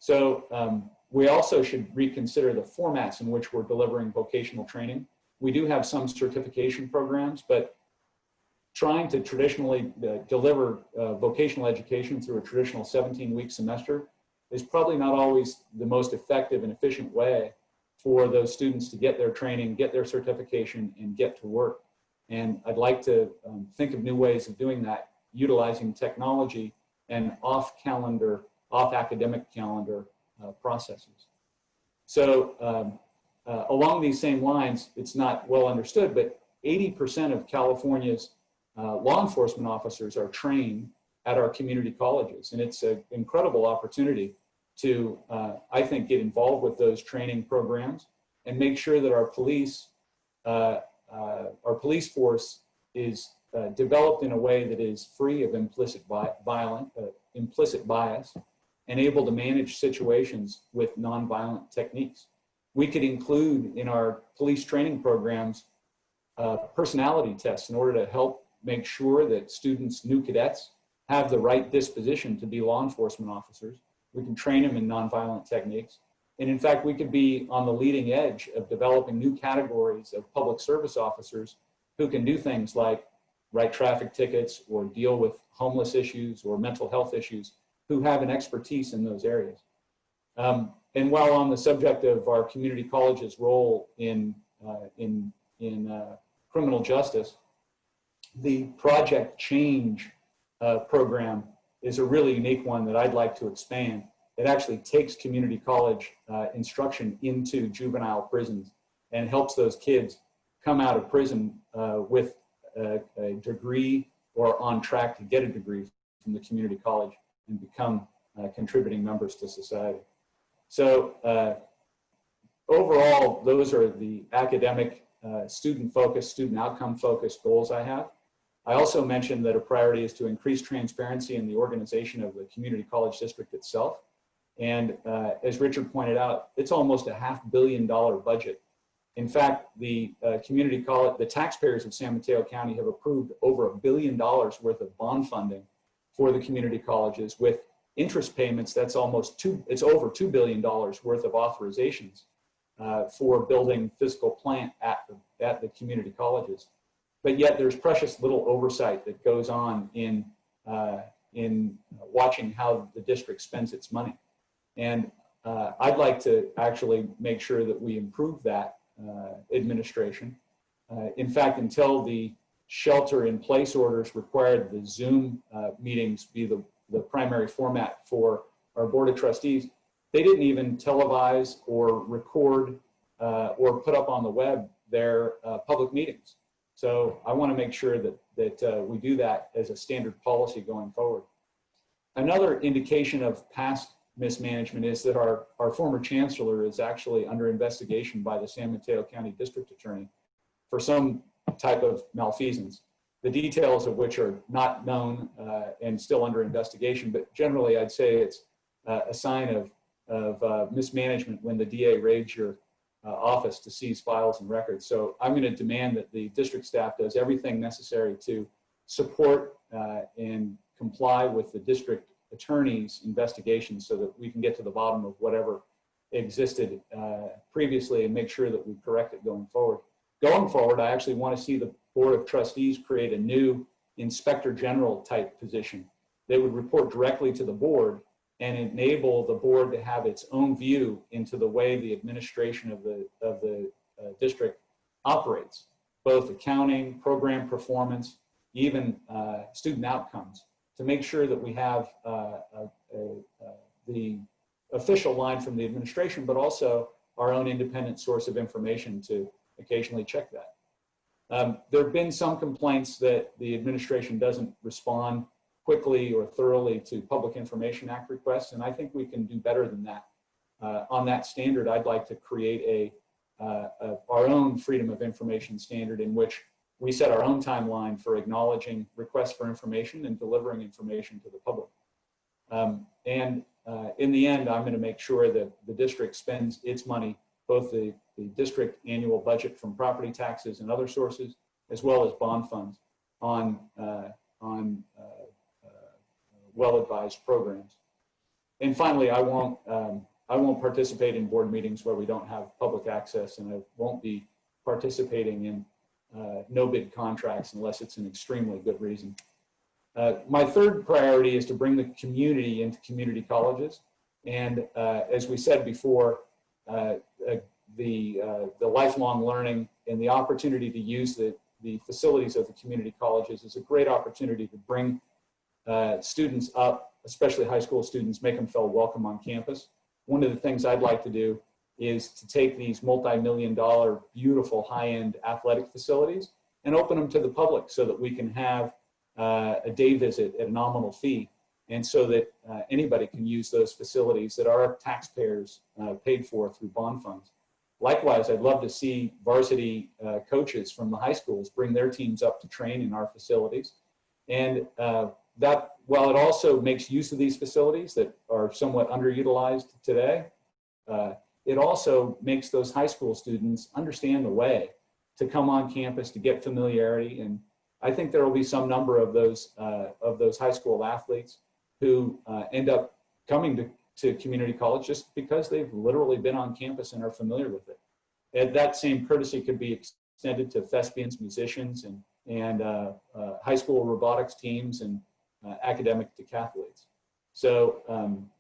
So we also should reconsider the formats in which we're delivering vocational training. We do have some certification programs, but trying to traditionally deliver vocational education through a traditional 17-week semester is probably not always the most effective and efficient way for those students to get their training, get their certification, and get to work. And I'd like to think of new ways of doing that, utilizing technology and off-calendar, off-academic calendar processes. So along these same lines, it's not well understood, but 80% of California's law enforcement officers are trained at our community colleges. And it's an incredible opportunity to, I think, get involved with those training programs and make sure that our police force is developed in a way that is free of implicit bias and able to manage situations with nonviolent techniques. We could include in our police training programs personality tests in order to help make sure that students, new cadets, have the right disposition to be law enforcement officers. We can train them in nonviolent techniques. And in fact, we could be on the leading edge of developing new categories of public service officers who can do things like write traffic tickets or deal with homeless issues or mental health issues, who have an expertise in those areas. And while on the subject of our community college's role in criminal justice, the Project Change program is a really unique one that I'd like to expand. It actually takes community college instruction into juvenile prisons and helps those kids come out of prison with a degree or on track to get a degree from the community college and become contributing members to society. So overall, those are the academic, student-focused, student outcome-focused goals I have. I also mentioned that a priority is to increase transparency in the organization of the community college district itself. And as Richard pointed out, it's almost a $500 million budget. In fact, the community college, the taxpayers of San Mateo County have approved over $1 billion worth of bond funding for the community colleges with interest payments. That's almost it's over $2 billion worth of authorizations for building physical plant at the community colleges. But yet there's precious little oversight that goes on in watching how the district spends its money. And I'd like to actually make sure that we improve that administration. In fact, until the shelter-in-place orders required the Zoom meetings be the primary format for our Board of Trustees, they didn't even televise or record or put up on the web their public meetings. So I want to make sure that we do that as a standard policy going forward. Another indication of past mismanagement is that our former chancellor is actually under investigation by the San Mateo County District Attorney for some type of malfeasance, the details of which are not known and still under investigation. But generally, I'd say it's a sign of mismanagement when the DA raids your office to seize files and records. So I'm going to demand that the district staff does everything necessary to support and comply with the district attorney's investigations so that we can get to the bottom of whatever existed previously and make sure that we correct it going forward. Going forward, I actually want to see the Board of Trustees create a new Inspector General type position that would report directly to the board and enable the board to have its own view into the way the administration of the district operates, both accounting, program performance, even student outcomes, to make sure that we have the official line from the administration, but also our own independent source of information to occasionally check that. There have been some complaints that the administration doesn't respond quickly or thoroughly to Public Information Act requests, and I think we can do better than that. On that standard, I'd like to create our own Freedom of Information standard in which we set our own timeline for acknowledging requests for information and delivering information to the public. In the end, I'm going to make sure that the district spends its money, both the district annual budget from property taxes and other sources, as well as bond funds on well-advised programs. And finally, I won't participate in board meetings where we don't have public access, and I won't be participating in no bid contracts unless it's an extremely good reason. My third priority is to bring the community into community colleges. And as we said before, the lifelong learning and the opportunity to use the facilities of the community colleges is a great opportunity to bring students up, especially high school students, make them feel welcome on campus. One of the things I'd like to do is to take these multi-million-dollar, beautiful, high-end athletic facilities and open them to the public so that we can have a day visit at a nominal fee, and so that anybody can use those facilities that our taxpayers paid for through bond funds. Likewise, I'd love to see varsity coaches from the high schools bring their teams up to train in our facilities. And that, while it also makes use of these facilities that are somewhat underutilized today, it also makes those high school students understand the way to come on campus, to get familiarity. And I think there will be some number of those high school athletes who end up coming to community college just because they've literally been on campus and are familiar with it. And that same courtesy could be extended to thespians, musicians, and high school robotics teams and academic decathletes. So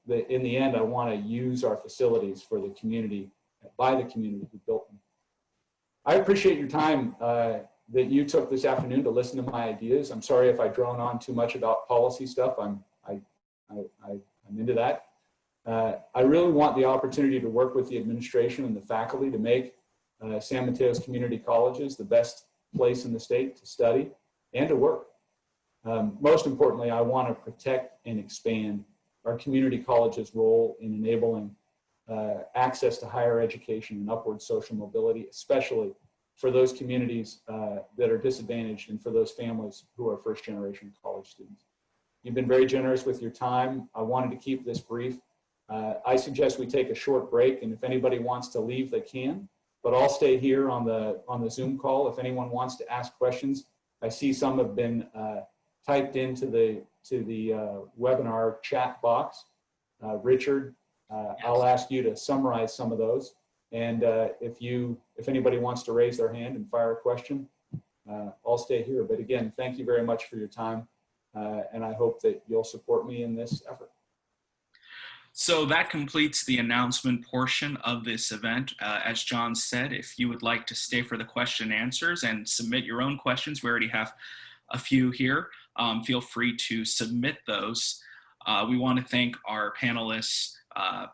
in the end, I want to use our facilities for the community, by the community who built them. I appreciate your time that you took this afternoon to listen to my ideas. I'm sorry if I drone on too much about policy stuff. I'm into that. I really want the opportunity to work with the administration and the faculty to make San Mateo's community colleges the best place in the state to study and to work. Most importantly, I want to protect and expand our community colleges' role in enabling access to higher education and upward social mobility, especially for those communities that are disadvantaged and for those families who are first-generation college students. You've been very generous with your time. I wanted to keep this brief. I suggest we take a short break, and if anybody wants to leave, they can, but I'll stay here on the Zoom call if anyone wants to ask questions. I see some have been typed into the webinar chat box. Richard, yes. I'll ask you to summarize some of those. And if anybody wants to raise their hand and fire a question, I'll stay here. But again, thank you very much for your time. And I hope that you'll support me in this effort. So that completes the announcement portion of this event. As John said, if you would like to stay for the question and answers and submit your own questions, we already have a few here. Feel free to submit those. We want to thank our panelists,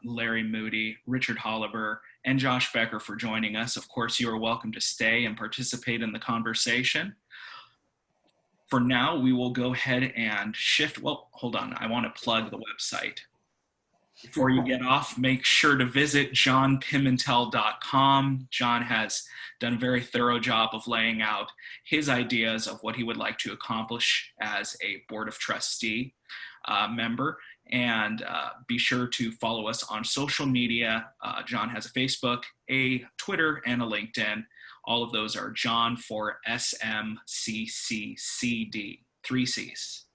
Larry Moody, Richard Holliber, and Josh Becker for joining us. Of course, you are welcome to stay and participate in the conversation. For now, we will go ahead and shift. Well, hold on. I want to plug the website. Before you get off, make sure to visit johnpimentel.com. John has done a very thorough job of laying out his ideas of what he would like to accomplish as a Board of Trustee member. And be sure to follow us on social media. John has a Facebook, a Twitter, and a LinkedIn. All of those are John for SMCCCD, 3 C's.